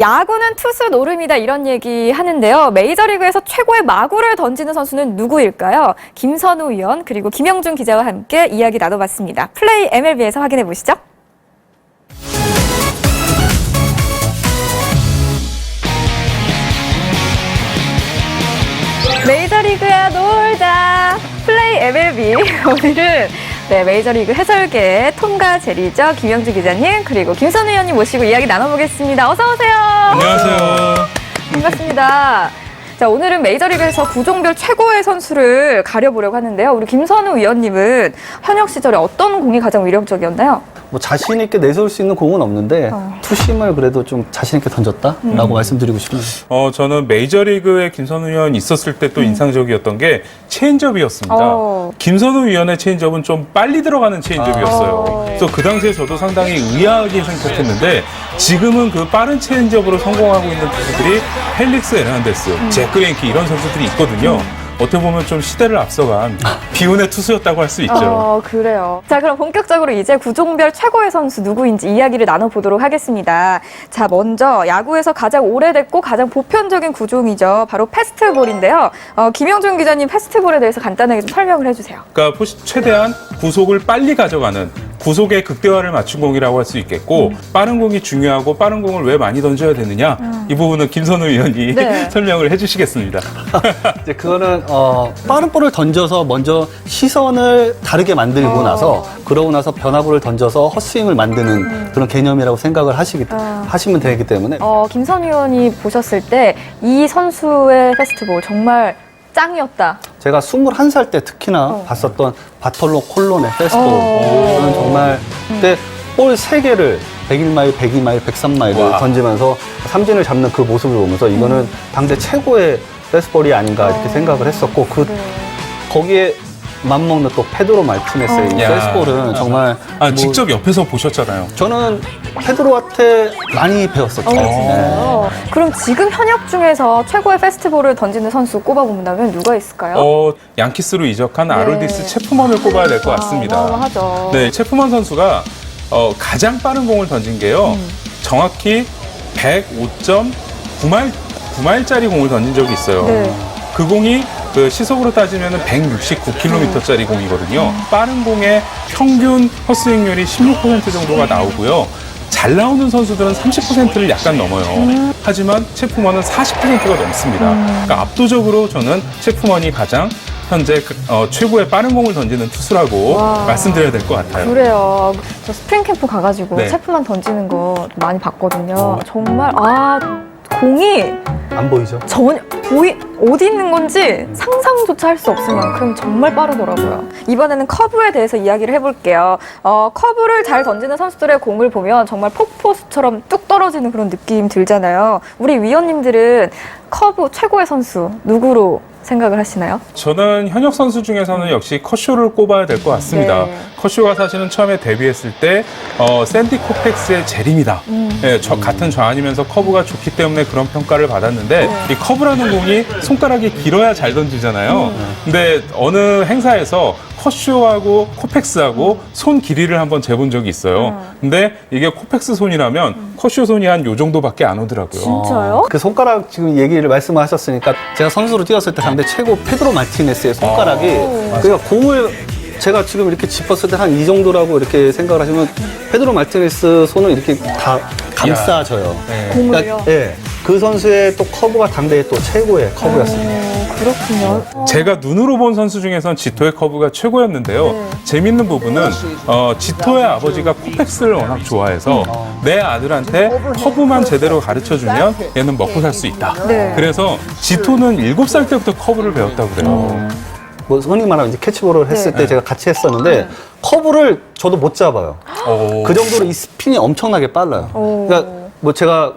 야구는 투수 노름이다 이런 얘기 하는데요. 메이저리그에서 최고의 마구를 던지는 선수는 누구일까요? 김선우 위원 그리고 김영준 기자와 함께 이야기 나눠봤습니다. 플레이 MLB에서 확인해 보시죠. 메이저리그야 놀자. 플레이 MLB 오늘은 메이저리그 해설계의 톰과 제리죠. 김영준 기자님 그리고 김선우 위원님 모시고 이야기 나눠보겠습니다. 어서 오세요. 안녕하세요. 반갑습니다. 자, 오늘은 메이저리그에서 구종별 최고의 선수를 가려보려고 하는데요. 우리 김선우 위원님은 현역 시절에 어떤 공이 가장 위력적이었나요? 뭐 자신 있게 내세울 수 있는 공은 없는데 투심을 그래도 좀 자신 있게 던졌다라고 말씀드리고 싶네요. 저는 메이저리그에 김선우 위원 있었을 때 또 인상적이었던 게 체인지업이었습니다. 김선우 위원의 체인지업은 좀 빨리 들어가는 체인지업이었어요. 그래서 그 당시에 저도 상당히 의아하게 생각했는데 지금은 그 빠른 체인지업으로 성공하고 있는 투수들이 헬릭스 에르난데스, 잭 그레인키 이런 선수들이 있거든요. 어떻게 보면 좀 시대를 앞서간 비운의 투수였다고 할 수 있죠. 그래요. 자, 그럼 본격적으로 이제 구종별 최고의 선수 누구인지 이야기를 나눠보도록 하겠습니다. 자, 먼저 야구에서 가장 오래됐고 가장 보편적인 구종이죠. 바로 패스트볼인데요. 김영준 기자님 패스트볼에 대해서 간단하게 좀 설명을 해주세요. 그러니까 최대한 구속을 빨리 가져가는 구속의 극대화를 맞춘 공이라고 할 수 있겠고 빠른 공이 중요하고 빠른 공을 왜 많이 던져야 되느냐 이 부분은 김선우 위원이 설명을 해주시겠습니다. 이제 그거는 빠른 볼을 던져서 먼저 시선을 다르게 만들고 나서 그러고 나서 변화볼을 던져서 헛스윙을 만드는 그런 개념이라고 생각을 하시면 되기 때문에 김선우 위원이 보셨을 때 이 선수의 패스트볼 정말 짱이었다. 제가 21살 때 특히나 봤었던 바톨로 콜론의 패스트볼은 정말 그때 볼 3개를 101마일, 102마일, 103마일을 던지면서 삼진을 잡는 그 모습을 보면서 이거는 당대 최고의 패스트볼이 아닌가 이렇게 생각을 했었고 거기에 맞먹는 또 페드로 말티네스의 이 패스트볼은 정말 직접 옆에서 보셨잖아요. 저는 페드로한테 많이 배웠었죠. 그럼 지금 현역 중에서 최고의 패스트볼을 던지는 선수 꼽아본다면 누가 있을까요? 양키스로 이적한 아롤디스 체프먼을 꼽아야 될 것 같습니다. 하죠. 네, 체프먼 선수가 가장 빠른 공을 던진 게요. 정확히 105.9마일짜리 공을 던진 적이 있어요. 그 공이 그 시속으로 따지면 169km짜리 공이거든요. 빠른 공의 평균 헛스윙률이 16% 정도가 나오고요. 잘 나오는 선수들은 30%를 약간 넘어요. 하지만 체프먼은 40%가 넘습니다. 그러니까 압도적으로 저는 체프먼이 가장 현재 최고의 빠른 공을 던지는 투수라고 말씀드려야 될 것 같아요. 그래요. 저 스프링 캠프 가가지고 체프만 던지는 거 많이 봤거든요. 정말 공이 안 보이죠? 전혀 어디 있는 건지 상상조차 할 수 없을 만큼 정말 빠르더라고요. 이번에는 커브에 대해서 이야기를 해볼게요. 커브를 잘 던지는 선수들의 공을 보면 정말 폭포수처럼 뚝 떨어지는 그런 느낌 들잖아요. 우리 위원님들은 커브 최고의 선수 누구로 생각을 하시나요? 저는 현역 선수 중에서는 역시 커쇼를 꼽아야 될 것 같습니다. 커쇼가 사실은 처음에 데뷔했을 때 샌디 코펙스의 재림이다. 같은 좌완이면서 커브가 좋기 때문에 그런 평가를 받았는데 이 커브라는 공이 손가락이 길어야 잘 던지잖아요. 근데 어느 행사에서 커쇼하고 코펙스하고 손 길이를 한번 재본 적이 있어요. 근데 이게 코펙스 손이라면 커쇼 손이 한 요 정도밖에 안 오더라고요. 진짜요? 그 손가락 지금 얘기를 말씀하셨으니까 제가 선수로 뛰었을 때 당대 최고 페드로 말티네스의 손가락이 그러니까 공을 제가 지금 이렇게 짚었을 때 한 이 정도라고 이렇게 생각을 하시면 페드로 말티네스 손을 이렇게 다 감싸져요. 공을요? 그러니까, 그 선수의 또 커브가 당대의 또 최고의 커브였습니다. 그렇군요. 제가 눈으로 본 선수 중에선 지토의 커브가 최고였는데요. 재밌는 부분은 지토의 아버지가 코펙스를 워낙 좋아해서 내 아들한테 커브만 제대로 가르쳐주면 얘는 먹고 살 수 있다. 그래서 지토는 7살 때부터 커브를 배웠다고 그래요. 뭐 흔히 말하면 이제 캐치볼을 했을 때 제가 같이 했었는데 커브를 저도 못 잡아요. 그 정도로 이 스핀이 엄청나게 빨라요. 그러니까 뭐 제가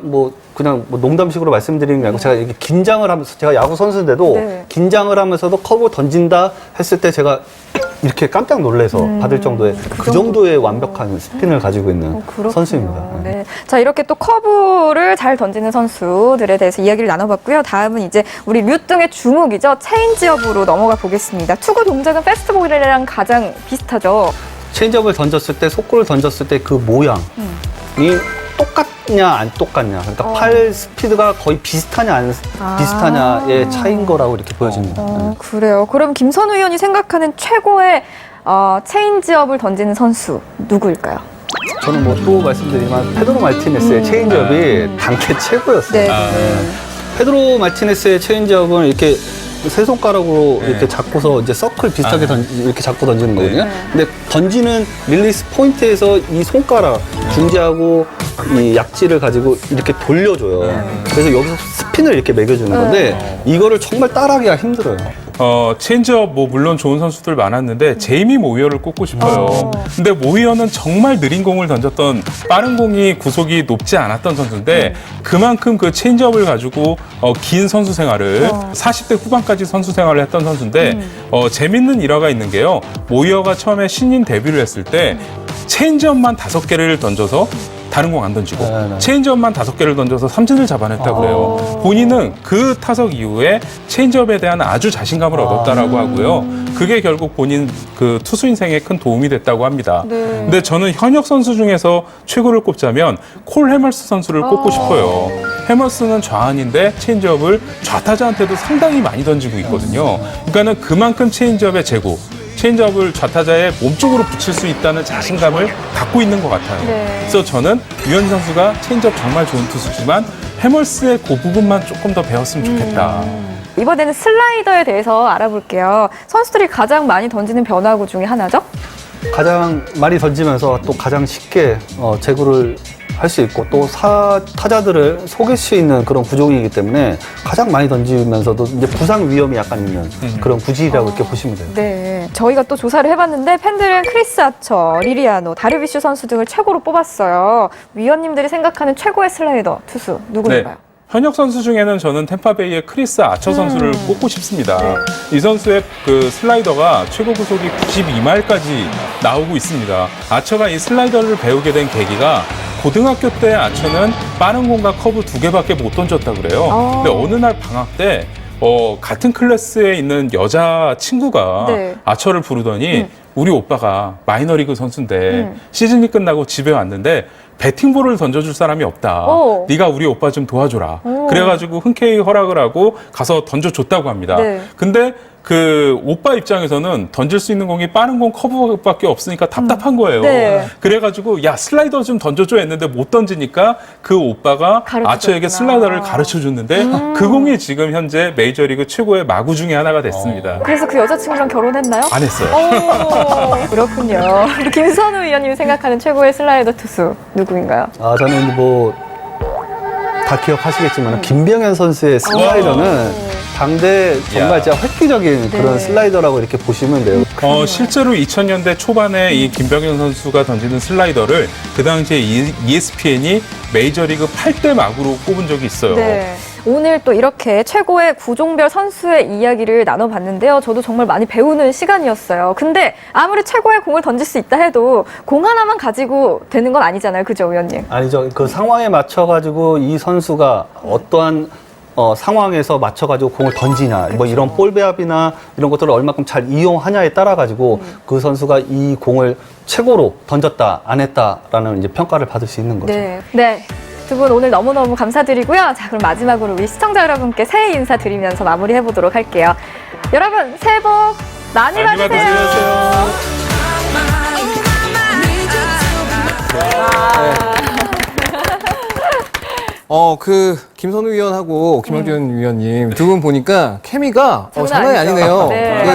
그냥 농담식으로 말씀드리는 게 아니고 제가 이렇게 긴장을 하면서 제가 야구 선수인데도 긴장을 하면서도 커브 던진다 했을 때 제가 이렇게 깜짝 놀래서 받을 정도의 그 정도의 완벽한 스핀을 가지고 있는 선수입니다. 자, 이렇게 또 커브를 잘 던지는 선수들에 대해서 이야기를 나눠봤고요. 다음은 이제 우리 류등의 주목이죠. 체인지업으로 넘어가 보겠습니다. 투구 동작은 패스트볼이랑 가장 비슷하죠. 체인지업을 던졌을 때 속구를 던졌을 때 그 모양이 똑같냐 안 똑같냐, 그러니까 팔 스피드가 거의 비슷하냐 안 비슷하냐의 차이인 거라고 이렇게 보여집니다. 그래요. 그럼 김선우 의원이 생각하는 최고의 체인지업을 던지는 선수 누구일까요? 저는 뭐 또 말씀드리지만 페드로 말티네스의 체인지업이 단계 최고였어요. 네. 페드로 말티네스의 체인지업은 이렇게 세 손가락으로 이렇게 잡고서 이제 서클 비슷하게 이렇게 잡고 던지는 거거든요. 근데 던지는 릴리스 포인트에서 이 손가락 중지하고 이 약지를 가지고 이렇게 돌려줘요. 그래서 여기서 스핀을 이렇게 매겨주는 건데 이거를 정말 따라하기가 힘들어요. 체인지업 뭐 물론 좋은 선수들 많았는데 제이미 모이어를 꼽고 싶어요. 근데 모이어는 정말 느린 공을 던졌던, 빠른 공이 구속이 높지 않았던 선수인데 그만큼 그 체인지업을 가지고 긴 선수 생활을 40대 후반까지 선수 생활을 했던 선수인데 재밌는 일화가 있는 게요. 모이어가 처음에 신인 데뷔를 했을 때 체인지업만 5개를 던져서 다른 공 안 던지고 체인지업만 5개를 던져서 삼진을 잡아냈다고 그래요. 본인은 그 타석 이후에 체인지업에 대한 아주 자신감을 얻었다라고 하고요. 그게 결국 본인 그 투수 인생에 큰 도움이 됐다고 합니다. 근데 저는 현역 선수 중에서 최고를 꼽자면 콜 해멀스 선수를 꼽고 싶어요. 해멀스는 좌완인데 체인지업을 좌타자한테도 상당히 많이 던지고 있거든요. 그러니까는 그만큼 체인지업의 재고, 체인지업을 좌타자의 몸쪽으로 붙일 수 있다는 자신감을 갖고 있는 것 같아요. 그래서 저는 유현 선수가 체인지업 정말 좋은 투수지만 해멀스의 그 부분만 조금 더 배웠으면 좋겠다. 이번에는 슬라이더에 대해서 알아볼게요. 선수들이 가장 많이 던지는 변화구 중에 하나죠? 가장 많이 던지면서 또 가장 쉽게 제구를 할 수 있고 또 타자들을 속일 수 있는 그런 구종이기 때문에 가장 많이 던지면서도 이제 부상 위험이 약간 있는 그런 구질이라고 이렇게 보시면 돼요. 네. 저희가 또 조사를 해봤는데 팬들은 크리스 아처, 리리아노, 다르비슈 선수 등을 최고로 뽑았어요. 위원님들이 생각하는 최고의 슬라이더 투수 누구인가요? 현역 선수 중에는 저는 템파베이의 크리스 아처 선수를 꼽고 싶습니다. 이 선수의 그 슬라이더가 최고 구속이 92마일까지 나오고 있습니다. 아처가 이 슬라이더를 배우게 된 계기가 고등학교 때 아처는 빠른 공과 커브 2개밖에 못 던졌다고 그래요. 근데 어느 날 방학 때 같은 클래스에 있는 여자 친구가 아처를 부르더니 우리 오빠가 마이너리그 선수인데 시즌이 끝나고 집에 왔는데 배팅볼을 던져줄 사람이 없다. 네가 우리 오빠 좀 도와줘라. 그래가지고 흔쾌히 허락을 하고 가서 던져줬다고 합니다. 근데 그 오빠 입장에서는 던질 수 있는 공이 빠른 공 커브밖에 없으니까 답답한 거예요. 그래가지고 야 슬라이더 좀 던져줘 했는데 못 던지니까 그 오빠가 아처에게 슬라이더를 가르쳐줬는데 그 공이 지금 현재 메이저리그 최고의 마구 중에 하나가 됐습니다. 그래서 그 여자친구랑 결혼했나요? 안 했어요. 그렇군요. 우리 김선우 위원님이 생각하는 최고의 슬라이더 투수 누구인가요? 저는 뭐 다 기억하시겠지만 김병현 선수의 슬라이더는 당대 정말 진짜 획기적인 그런 슬라이더라고 이렇게 보시면 돼요. 실제로 2000년대 초반에 이 김병현 선수가 던지는 슬라이더를 그 당시에 ESPN이 메이저리그 8대 막으로 꼽은 적이 있어요. 오늘 또 이렇게 최고의 구종별 선수의 이야기를 나눠봤는데요. 저도 정말 많이 배우는 시간이었어요. 근데 아무리 최고의 공을 던질 수 있다 해도 공 하나만 가지고 되는 건 아니잖아요. 그죠, 의원님? 아니죠. 그 상황에 맞춰가지고 이 선수가 어떠한 상황에서 맞춰가지고 공을 던지냐, 뭐 이런 볼 배합이나 이런 것들을 얼마큼 잘 이용하냐에 따라가지고 그 선수가 이 공을 최고로 던졌다, 안 했다라는 이제 평가를 받을 수 있는 거죠. 네. 두 분 오늘 너무너무 감사드리고요. 자, 그럼 마지막으로 우리 시청자 여러분께 새해 인사 드리면서 마무리해보도록 할게요. 여러분, 새해 복 많이 받으세요. 김선우 위원하고 김영준 위원님 두 분 보니까 케미가 장난이 아니네요.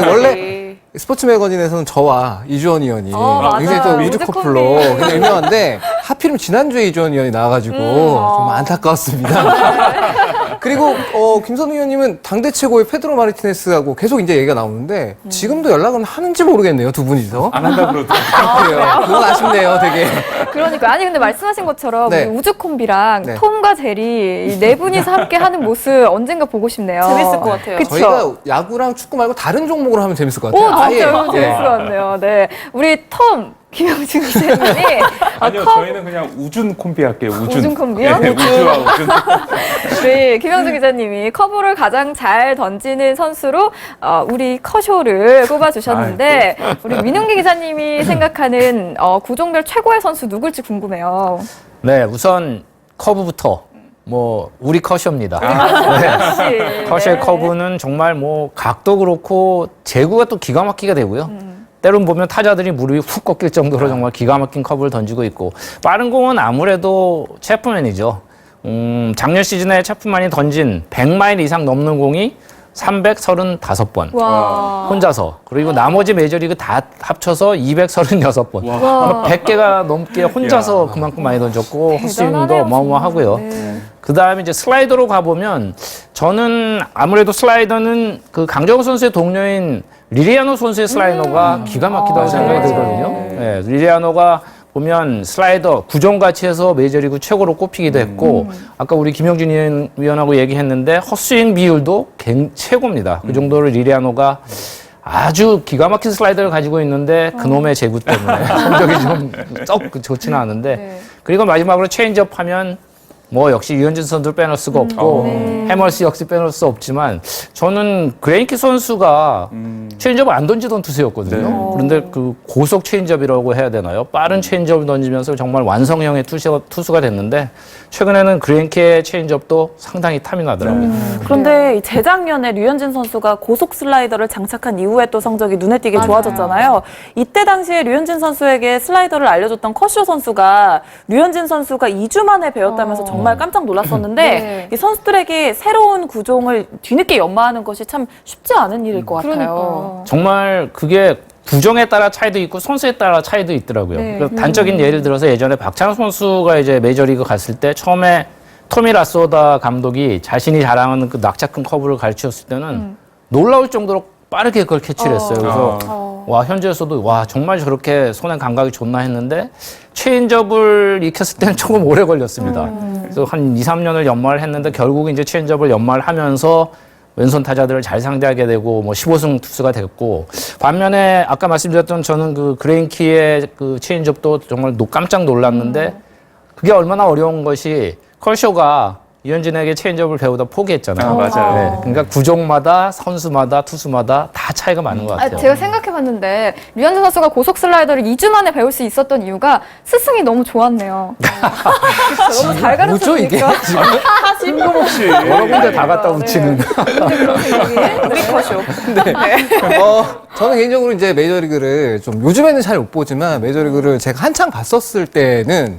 원래 스포츠 매거진에서는 저와 이주원 위원이 굉장히 또 우주 커플로 굉장히 유명한데 하필이면 지난주에 이주원 위원이 나와가지고 좀 안타까웠습니다. 그리고 김선우 위원님은 당대 최고의 페드로 마르티네스하고 계속 이제 얘기가 나오는데 지금도 연락은 하는지 모르겠네요, 두 분이서. 안 한다 그러더라고요. 그래요. 그건 아쉽네요, 되게. 그러니까 아니 근데 말씀하신 것처럼 우리 우주 콤비랑 톰과 제리 이 네 분이서 함께 하는 모습 언젠가 보고 싶네요. 재밌을 것 같아요. 그쵸? 저희가 야구랑 축구 말고 다른 종목으로 하면 재밌을 것 같아요. 진짜 재밌을 것 같네요. 네, 우리 톰 김영준 기자님이 아니요, 저희는 그냥 우준 콤비 할게요. 우준 콤비요? 네, 우주와 우준. 네, 김영준 기자님이 커브를 가장 잘 던지는 선수로 우리 커쇼를 꼽아주셨는데 우리 민용기 기자님이 생각하는 구종별 최고의 선수 누굴지 궁금해요. 네, 우선 커브부터 뭐 우리 커쇼입니다. 네. 커쇼의 커브는 정말 뭐 각도 그렇고 제구가 또 기가 막히게 되고요. 때론 보면 타자들이 무릎이 훅 꺾일 정도로 정말 기가 막힌 커브를 던지고 있고 빠른 공은 아무래도 체프맨이죠. 작년 시즌에 체프맨이 던진 100마일 이상 넘는 공이 335번 와. 혼자서 그리고 나머지 메이저리그 다 합쳐서 236번 아마 100개가 넘게 혼자서 그만큼 많이 던졌고 헛스윙도 대단하네요, 어마어마하고요. 네. 그 다음에 이제 슬라이더로 가보면 저는 아무래도 슬라이더는 그 강정호 선수의 동료인 리리아노 선수의 슬라이더가 기가 막히다고 생각이 들거든요. 네, 리리아노가 보면 슬라이더 구종가치에서 메이저리그 최고로 꼽히기도 했고 아까 우리 김영준 위원하고 얘기했는데 헛스윙 비율도 최고입니다. 그 정도로 리리아노가 아주 기가 막힌 슬라이더를 가지고 있는데 그놈의 제구 때문에 성적이 좀 썩 좋지는 않은데 네. 그리고 마지막으로 체인지업 하면 뭐 역시 유현진 선수를 빼놓을 수가 없고 해머스 역시 빼놓을 수 없지만 저는 그레인키 선수가 체인지업을 안 던지던 투수였거든요. 그런데 그 고속 체인지업이라고 해야 되나요? 빠른 체인지업을 던지면서 정말 완성형의 투수가 됐는데 최근에는 그레인키의 체인지업도 상당히 탐이 나더라고요. 그런데 이 재작년에 류현진 선수가 고속 슬라이더를 장착한 이후에 또 성적이 눈에 띄게 맞아요. 좋아졌잖아요. 이때 당시에 류현진 선수에게 슬라이더를 알려줬던 커쇼 선수가 류현진 선수가 2주 만에 배웠다면서 정말 깜짝 놀랐었는데 네. 이 선수들에게 새로운 구종을 뒤늦게 연마하는 것이 참 쉽지 않은 일일 것 같아요. 그러니까. 정말 그게 구종에 따라 차이도 있고 선수에 따라 차이도 있더라고요. 네. 그래서 단적인 예를 들어서 예전에 박찬호 선수가 이제 메이저리그 갔을 때 처음에 토미 라소다 감독이 자신이 자랑하는 그 낙차큰 커브를 가르쳤을 때는 놀라울 정도로 빠르게 그걸 캐치를 했어요. 그래서 와 현지에서도 와 정말 저렇게 손의 감각이 좋나 했는데 체인지업을 익혔을 때는 조금 오래 걸렸습니다. 그래서 한 2, 3년을 연마를 했는데 결국 이제 체인지업을 연마를 하면서 왼손 타자들을 잘 상대하게 되고 뭐 15승 투수가 됐고 반면에 아까 말씀드렸던 저는 그 그레인키의 그 체인지업도 정말 깜짝 놀랐는데 그게 얼마나 어려운 것이 컬쇼가 유현진에게 체인지업을 배우다 포기했잖아요. 맞아요. 네, 그러니까 구종마다 선수마다 투수마다 다 차이가 많은 것 같아요. 제가 생각해봤는데 류현진 선수가 고속 슬라이더를 2주 만에 배울 수 있었던 이유가 스승이 너무 좋았네요. 그쵸? 너무 잘 뭐죠 이게 가르쳐주니까. 지금 뜬금없이 여러 군데 다 갖다 붙이는. 우리 커쇼. 저는 개인적으로 이제 메이저리그를 좀 요즘에는 잘 못 보지만 메이저리그를 제가 한창 봤었을 때는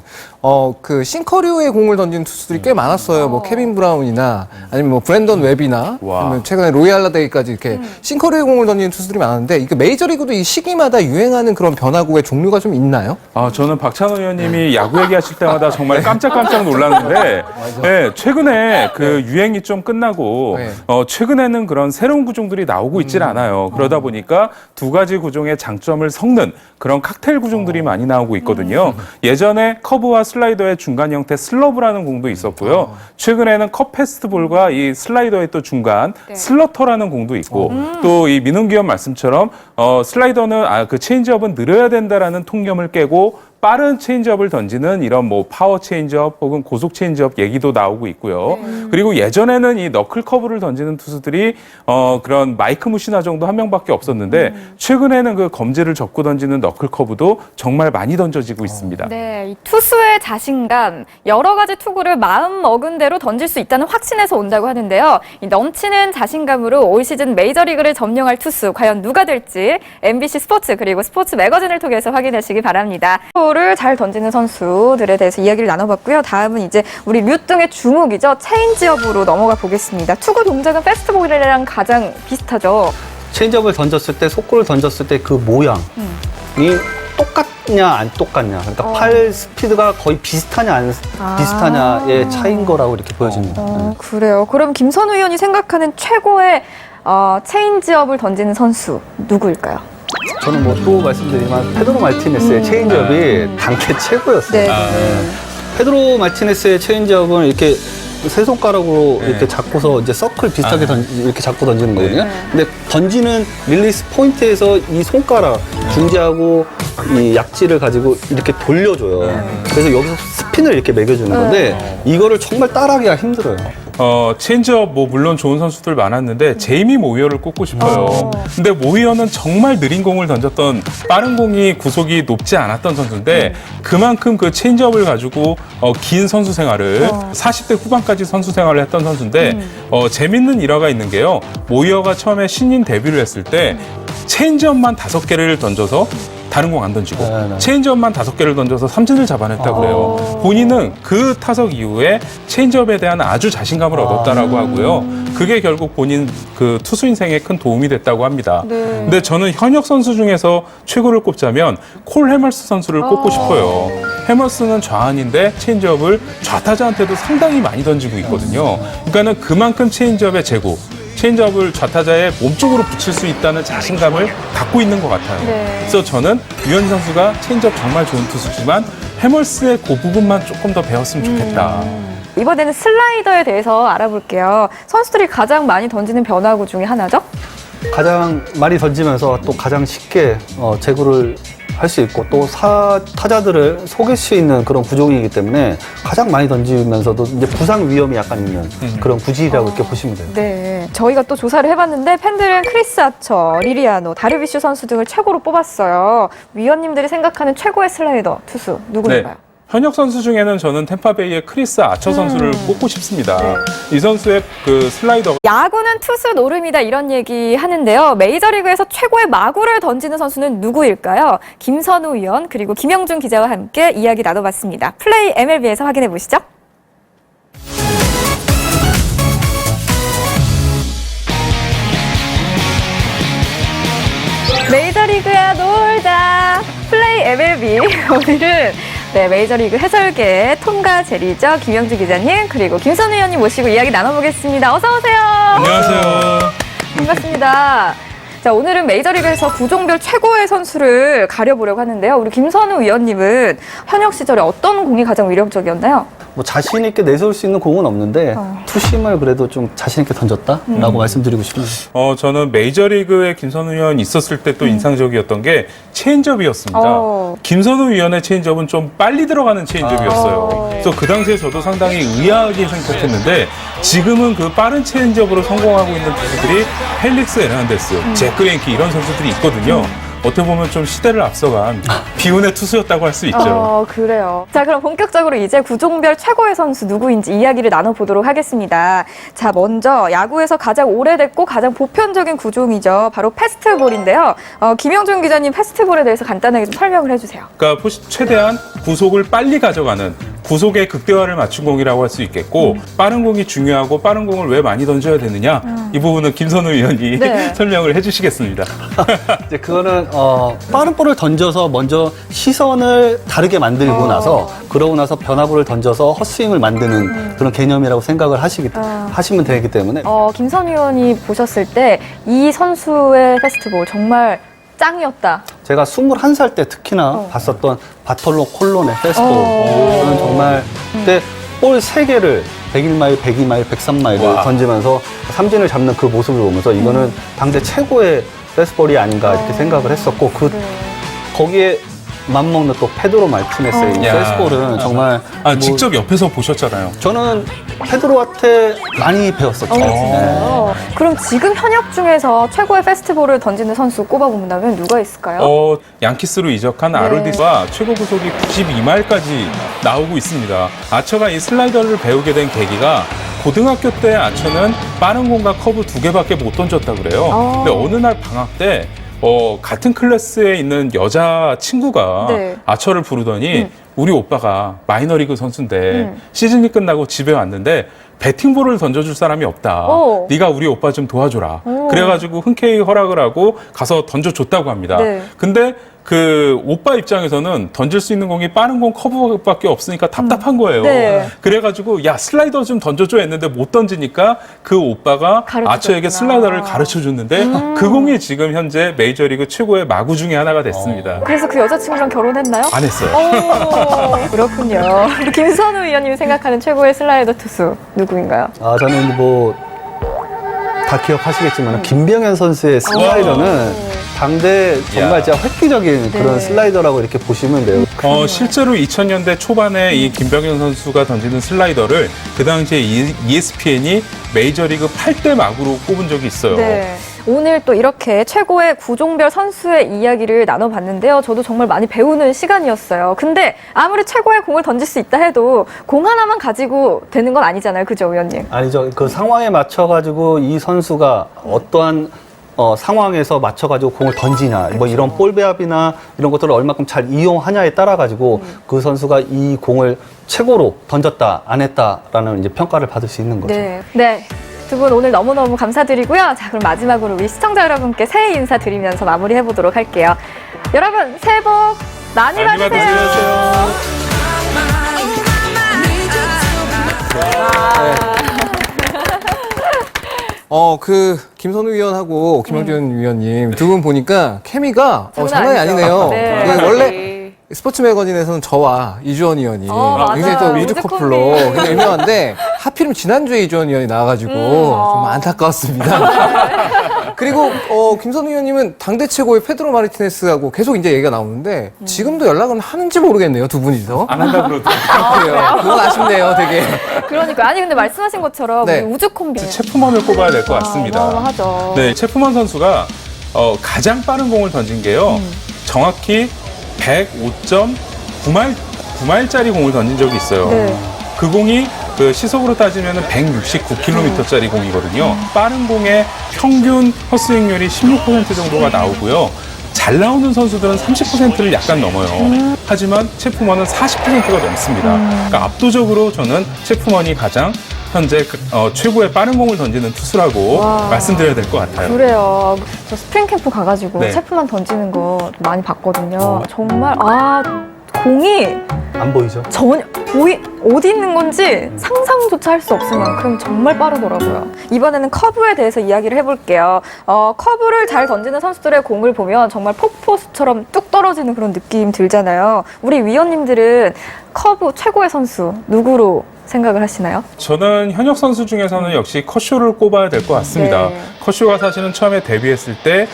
그 싱커류의 공을 던지는 투수들이 꽤 많았어요. 뭐 케빈 브라운이나 아니면 뭐 브랜던 웹이나 아니면 최근에 로이 할라데이까지 이렇게 싱커류의 공을 던지는 투수들이 많은데 이게 메이저리그도 이 시기마다 유행하는 그런 변화구의 종류가 좀 있나요? 저는 박찬호 의원님이 야구 얘기하실 때마다 정말 깜짝깜짝 놀랐는데 네, 최근에 그 유행이 좀 끝나고 네. 최근에는 그런 새로운 구종들이 나오고 있질 않아요. 그러다 보니까 두 가지 구종의 장점을 섞는 그런 칵테일 구종들이 많이 나오고 있거든요. 예전에 커브와 슬라이더의 중간 형태 슬러브라는 공도 있었고요. 최근에는 컵 패스트볼과 이 슬라이더의 또 중간 슬러터라는 공도 있고 또 이 민웅기 의원 말씀처럼 슬라이더는 그 체인지업은 느려야 된다라는 통념을 깨고 빠른 체인지업을 던지는 이런 뭐 파워 체인지업 혹은 고속 체인지업 얘기도 나오고 있고요. 그리고 예전에는 이 너클 커브를 던지는 투수들이 그런 마이크 무시나 정도 한 명밖에 없었는데 최근에는 그 검지를 접고 던지는 너클 커브도 정말 많이 던져지고 있습니다. 네, 이 투수의 자신감, 여러 가지 투구를 마음 먹은 대로 던질 수 있다는 확신에서 온다고 하는데요. 이 넘치는 자신감으로 올 시즌 메이저리그를 점령할 투수, 과연 누가 될지 MBC 스포츠 그리고 스포츠 매거진을 통해서 확인하시기 바랍니다. 투구를 잘 던지는 선수들에 대해서 이야기를 나눠봤고요. 다음은 이제 우리 류등의 주목이죠. 체인지업으로 넘어가 보겠습니다. 투구 동작은 패스트볼이랑 가장 비슷하죠. 체인지업을 던졌을 때, 속구를 던졌을 때 그 모양이 똑같냐 안 똑같냐, 그러니까 팔 스피드가 거의 비슷하냐 안 비슷하냐의 차이인 거라고 이렇게 보여집니다. 그래요. 그럼 김선우 의원이 생각하는 최고의 체인지업을 던지는 선수 누구일까요? 저는 뭐 또 말씀드리지만 페드로 마르티네스의 체인지업이 단계 최고였어요. 네. 페드로 마르티네스의 체인지업은 이렇게 세 손가락으로 이렇게 잡고서 이제 서클 비슷하게 이렇게 잡고 던지는 거거든요. 근데 던지는 릴리스 포인트에서 이 손가락 중지하고 이 약지를 가지고 이렇게 돌려줘요. 그래서 여기서 스핀을 이렇게 매겨주는 건데 이거를 정말 따라하기가 힘들어요. 체인지업 뭐 물론 좋은 선수들 많았는데 제이미 모이어를 꼽고 싶어요. 근데 모이어는 정말 느린 공을 던졌던 빠른 공이 구속이 높지 않았던 선수인데 그만큼 그 체인지업을 가지고 긴 선수 생활을 40대 후반까지 선수 생활을 했던 선수인데 재밌는 일화가 있는 게요. 모이어가 처음에 신인 데뷔를 했을 때 체인지업만 5개를 던져서 다른 공 안 던지고 체인지업만 5개를 던져서 삼진을 잡아냈다고 그래요. 본인은 그 타석 이후에 체인지업에 대한 아주 자신감을 얻었다라고 하고요. 그게 결국 본인 그 투수 인생에 큰 도움이 됐다고 합니다. 근데 저는 현역 선수 중에서 최고를 꼽자면 콜 해멀스 선수를 꼽고 싶어요. 해멀스는 좌완인데 체인지업을 좌타자한테도 상당히 많이 던지고 있거든요. 그러니까는 그만큼 체인지업의 재고, 체인지업을 좌타자의 몸쪽으로 붙일 수 있다는 자신감을 갖고 있는 것 같아요. 그래서 저는 류현진 선수가 체인지업 정말 좋은 투수지만 해멀스의 그 부분만 조금 더 배웠으면 좋겠다. 이번에는 슬라이더에 대해서 알아볼게요. 선수들이 가장 많이 던지는 변화구 중에 하나죠? 가장 많이 던지면서 또 가장 쉽게 제구를 할 수 있고 또 타자들을 속일 수 있는 그런 구종이기 때문에 가장 많이 던지면서도 이제 부상 위험이 약간 있는 그런 구질이라고 이렇게 보시면 돼요. 네. 저희가 또 조사를 해봤는데 팬들은 크리스 아처, 리리아노, 다르비슈 선수 등을 최고로 뽑았어요. 위원님들이 생각하는 최고의 슬라이더 투수 누구인가요? 현역 선수 중에는 저는 템파베이의 크리스 아처 선수를 꼽고 싶습니다. 이 선수의 그 슬라이더가 야구는 투수 노름이다 이런 얘기 하는데요. 메이저리그에서 최고의 마구를 던지는 선수는 누구일까요? 김선우 위원 그리고 김영준 기자와 함께 이야기 나눠봤습니다. 플레이 MLB에서 확인해 보시죠. 메이저리그야 놀자 플레이 MLB 오늘은 메이저리그 해설계의 톰과 제리죠. 김영주 기자님 그리고 김선우 위원님 모시고 이야기 나눠보겠습니다. 어서 오세요. 안녕하세요. 반갑습니다. 자, 오늘은 메이저리그에서 구종별 최고의 선수를 가려보려고 하는데요. 우리 김선우 위원님은 현역 시절에 어떤 공이 가장 위력적이었나요? 뭐 자신 있게 내세울 수 있는 공은 없는데 투심을 그래도 좀 자신 있게 던졌다라고 말씀드리고 싶습니다. 저는 메이저리그에 김선우 위원이 있었을 때 또 인상적이었던 게 체인지업이었습니다. 김선우 위원의 체인지업은 좀 빨리 들어가는 체인지업이었어요. 그래서 그 당시에 저도 상당히 의아하게 생각했는데 지금은 그 빠른 체인지업으로 성공하고 있는 투수들이 펠릭스 에르난데스, 잭 그레인키 이런 선수들이 있거든요. 어떻게 보면 좀 시대를 앞서간 비운의 투수였다고 할 수 있죠. 그래요. 자, 그럼 본격적으로 이제 구종별 최고의 선수 누구인지 이야기를 나눠보도록 하겠습니다. 자, 먼저 야구에서 가장 오래됐고 가장 보편적인 구종이죠. 바로 패스트볼인데요. 김영준 기자님 패스트볼에 대해서 간단하게 좀 설명을 해주세요. 그러니까 최대한 구속을 빨리 가져가는 구속의 극대화를 맞춘 공이라고 할 수 있겠고 빠른 공이 중요하고 빠른 공을 왜 많이 던져야 되느냐 이 부분은 김선우 위원이 설명을 해주시겠습니다. 이제 그거는 빠른 볼을 던져서 먼저 시선을 다르게 만들고 나서 그러고 나서 변화구를 던져서 헛스윙을 만드는 그런 개념이라고 생각을 하시면 되기 때문에 김선우 위원이 보셨을 때 이 선수의 패스트볼 정말 짱이었다. 제가 21살 때 특히나 봤었던 바톨로 콜론의 패스트볼 저는 정말 그때 볼 3개를 101마일, 102마일, 103마일을 던지면서 삼진을 잡는 그 모습을 보면서 이거는 당대 최고의 패스트볼이 아닌가 이렇게 생각을 했었고 거기에 맞먹는 또 페드로 말티네스의 이 패스트볼은 정말 직접 옆에서 보셨잖아요. 저는 페드로한테 많이 배웠었죠. 그럼 지금 현역 중에서 최고의 패스트볼을 던지는 선수 꼽아본다면 누가 있을까요? 양키스로 이적한 아롤디스가 최고 구속이 92마일까지 나오고 있습니다. 아처가 이 슬라이더를 배우게 된 계기가 고등학교 때 아처는 빠른 공과 커브 2개밖에 못 던졌다 그래요. 근데 어느 날 방학 때 같은 클래스에 있는 여자 친구가 아처를 부르더니 우리 오빠가 마이너리그 선수인데 시즌이 끝나고 집에 왔는데 배팅볼을 던져줄 사람이 없다. 네가 우리 오빠 좀 도와줘라. 그래가지고 흔쾌히 허락을 하고 가서 던져줬다고 합니다. 근데 그 오빠 입장에서는 던질 수 있는 공이 빠른 공 커브밖에 없으니까 답답한 거예요. 그래가지고 야 슬라이더 좀 던져줘 했는데 못 던지니까 그 오빠가 아처에게 슬라이더를 가르쳐줬는데 그 공이 지금 현재 메이저리그 최고의 마구 중에 하나가 됐습니다. 그래서 그 여자친구랑 결혼했나요? 안 했어요. 그렇군요. 우리 김선우 위원님이 생각하는 최고의 슬라이더 투수 누구인가요? 저는 다 기억하시겠지만 김병현 선수의 슬라이더는 당대 정말 야. 진짜 획기적인 그런 슬라이더라고 이렇게 보시면 돼요. 실제로 2000년대 초반에 이 김병현 선수가 던지는 슬라이더를 그 당시에 ESPN이 메이저리그 8대 막으로 꼽은 적이 있어요. 네. 오늘 또 이렇게 최고의 구종별 선수의 이야기를 나눠봤는데요. 저도 정말 많이 배우는 시간이었어요. 근데 아무리 최고의 공을 던질 수 있다 해도 공 하나만 가지고 되는 건 아니잖아요. 그죠, 의원님? 아니죠. 그 상황에 맞춰가지고 이 선수가 어떠한 상황에서 맞춰가지고 공을 던지냐, 뭐 이런 볼 배합이나 이런 것들을 얼마큼 잘 이용하냐에 따라가지고 그 선수가 이 공을 최고로 던졌다, 안 했다라는 이제 평가를 받을 수 있는 거죠. 네. 네. 두 분 오늘 너무너무 감사드리고요. 자, 그럼 마지막으로 우리 시청자 여러분께 새해 인사 드리면서 마무리해보도록 할게요. 여러분, 새해 복 많이 많이 받으세요. 김선우 위원하고 김영준 위원님 두 분 보니까 케미가 장난이 아니죠. 아니네요. 네. 그 원래 스포츠 매거진에서는 저와 이주원 의원이 맞아요. 굉장히 또 우주 우주 커플로 콤비. 굉장히 유명한데 하필이면 지난주에 이주원 의원이 나와가지고 좀 안타까웠습니다. 그리고 김선우 의원님은 당대 최고의 페드로 마르티네스하고 계속 이제 얘기가 나오는데 지금도 연락은 하는지 모르겠네요, 두 분이서. 안 한다 그러더라고요. 그래요. 그건 아쉽네요, 되게. 그러니까 아니 근데 말씀하신 것처럼 네. 우리 우주 콤비 체프먼을 꼽아야 될 것 같습니다. 어마어마하죠. 네, 체프먼 선수가 가장 빠른 공을 던진 게요. 정확히 105.9마일짜리 공을 던진 적이 있어요. 네. 그 공이 그 시속으로 따지면 169km짜리 공이거든요. 빠른 공의 평균 헛스윙률이 16% 정도가 나오고요. 잘 나오는 선수들은 30%를 약간 넘어요. 하지만 체프먼은 40%가 넘습니다. 그러니까 압도적으로 저는 체프먼이 가장 현재 최고의 빠른 공을 던지는 투수라고 말씀드려야 될 것 같아요. 그래요. 저 스프링 캠프 가가지고 네. 체프만 던지는 거 많이 봤거든요. 정말 공이 안 보이죠? 전혀 어디 있는 건지 상상조차 할 수 없을 만큼 정말 빠르더라고요. 이번에는 커브에 대해서 이야기를 해볼게요. 커브를 잘 던지는 선수들의 공을 보면 정말 폭포수처럼 뚝 떨어지는 그런 느낌 들잖아요. 우리 위원님들은 커브 최고의 선수 누구로 생각을 하시나요? 저는 현역 선수 중에서는 역시 커쇼를 꼽아야 될 것 같습니다. 네. 커쇼가 사실은 처음에 데뷔했을 때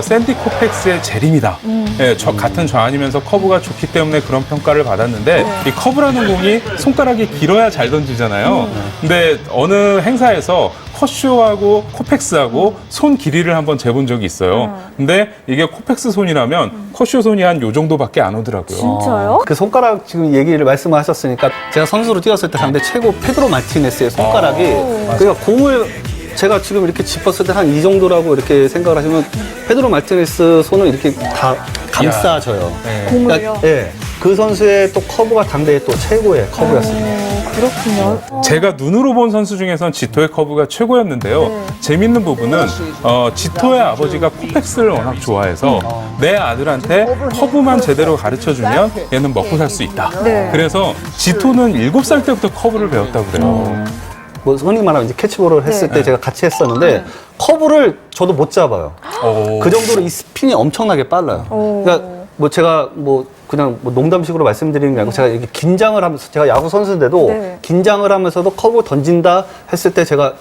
샌디 코펙스의 재림이다. 예, 같은 좌완이면서 커브가 좋기 때문에 그런 평가를 받았는데 이 커브라는 공이 손가락이 길어야 잘 던지잖아요. 근데 어느 행사에서 커쇼하고 코펙스하고 손 길이를 한번 재본 적이 있어요. 근데 이게 코펙스 손이라면 커쇼 손이 한 요 정도밖에 안 오더라고요. 진짜요? 그 손가락 지금 얘기를 말씀하셨으니까 제가 선수로 뛰었을 때 상대 최고 페드로 마르티네스의 손가락이 그러니까 공을 제가 지금 이렇게 짚었을 때 한 이 정도라고 이렇게 생각을 하시면 페드로 마르티네스 손을 이렇게 다 감싸줘요. 공을요? 예. 그 선수의 또 커브가 당대의 또 최고의 커브였습니다. 그렇군요. 제가 눈으로 본 선수 중에선 지토의 커브가 최고였는데요. 재밌는 부분은 지토의 아버지가 코펙스를 워낙 좋아해서 내 아들한테 커브만 제대로 가르쳐주면 얘는 먹고 살 수 있다. 네. 그래서 지토는 7살 때부터 커브를 배웠다고 그래요. 뭐 흔히 말하면 이제 캐치볼을 했을 때 제가 같이 했었는데 커브를 저도 못 잡아요. 그 정도로 이 스핀이 엄청나게 빨라요. 그러니까 뭐 제가 뭐 그냥 뭐 농담식으로 말씀드리는 게 아니고 제가 이렇게 긴장을 하면서 제가 야구 선수인데도 네. 긴장을 하면서도 커브 던진다 했을 때 제가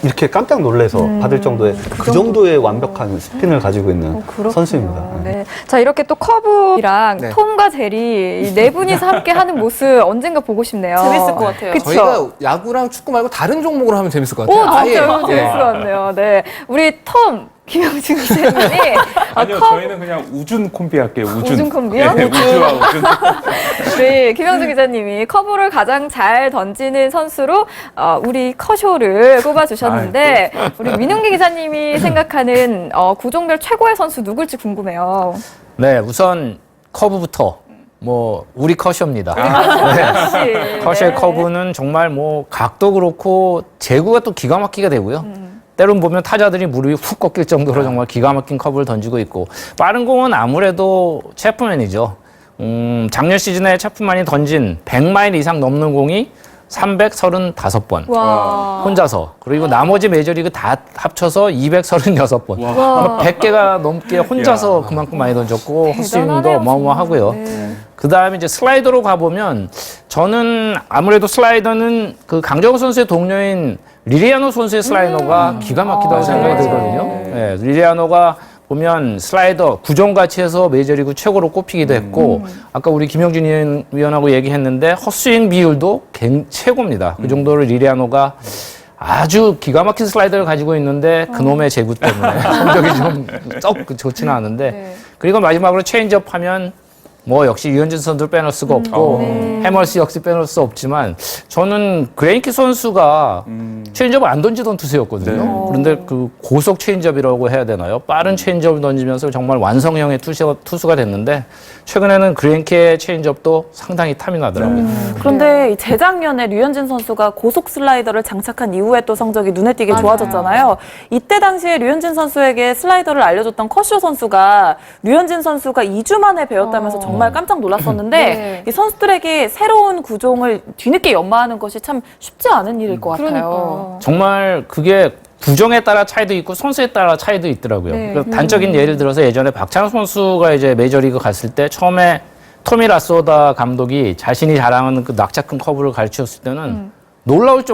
이렇게 깜짝 놀라서 받을 정도의 그 정도의 완벽한 스핀을 가지고 있는 그렇군요. 선수입니다. 네. 자, 이렇게 또 커브랑 네. 톰과 제리 이 네 분이서 함께 하는 모습 언젠가 보고 싶네요. 재밌을 것 같아요. 그쵸? 저희가 야구랑 축구 말고 다른 종목으로 하면 재밌을 것 오, 같아요. 진짜 너무 예. 재밌을 것 같네요. 네. 우리 톰, 김영준 기자님이 아니요, 저희는 그냥 우준 콤비 할게요. 우준 콤비요? 네, 우주와 우준. 네, 김영준 기자님이 커브를 가장 잘 던지는 선수로 우리 커쇼를 꼽아주셨는데 우리 민웅기 기자님이 생각하는 구종별 최고의 선수 누굴지 궁금해요. 네, 우선 커브부터 우리 커쇼입니다. 역시. 커쇼의 네. 커브는 정말 각도 그렇고 제구가 또 기가 막히게 되고요. 때론 보면 타자들이 무릎이 훅 꺾일 정도로 정말 기가 막힌 커브를 던지고 있고 빠른 공은 아무래도 체프맨이죠. 작년 시즌에 체프맨이 던진 100마일 이상 넘는 공이 335번 와. 혼자서 그리고 나머지 메이저리그 다 합쳐서 236번 와. 100개가 넘게 혼자서 그만큼 많이 던졌고 헛스윙도 대단하네요, 어마어마하고요. 정말. 네. 그 다음에 이제 슬라이더로 가보면 저는 아무래도 슬라이더는 그 강정호 선수의 동료인 리리아노 선수의 슬라이더가 기가 막히다고 생각이 들거든요. 네, 리리아노가 보면 슬라이더 구종같이 해서 메이저리그 최고로 꼽히기도 했고 아까 우리 김영준 위원하고 얘기했는데 헛스윙 비율도 최고입니다. 그 정도로 리리아노가 아주 기가 막힌 슬라이더를 가지고 있는데 그놈의 제구 때문에 성적이 좀 썩 좋지는 않은데 그리고 마지막으로 체인지업 하면 뭐 역시 유현진 선수를 빼놓을 수가 없고 해멀스 역시 빼놓을 수 없지만 저는 그레인키 선수가 체인지업을 안 던지던 투수였거든요. 그런데 그 고속 체인지업이라고 해야 되나요? 빠른 체인지업을 던지면서 정말 완성형의 투수가 됐는데 최근에는 그레인키의 체인지업도 상당히 탐이 나더라고요. 그런데 재작년에 류현진 선수가 고속 슬라이더를 장착한 이후에 또 성적이 눈에 띄게 좋아졌잖아요. 이때 당시에 류현진 선수에게 슬라이더를 알려줬던 커쇼 선수가 류현진 선수가 2주 만에 배웠다면서 정말 깜짝 놀랐었는데 이 선수들에게 새로운 구종을 뒤늦게 연마하는 것이 참 쉽지 않은 일일 것 같아요. 정말 그게 구종에 따라 차이도 있고 선수에 따라 차이도 있더라고요. 그래서 단적인 예를 들어서 예전에 박찬호 선수가 이제 메이저리그 갔을 때 처음에 토미 라소다 감독이 자신이 자랑하는 그 낙차 큰 커브를 가르쳤을 때는 놀라울 정도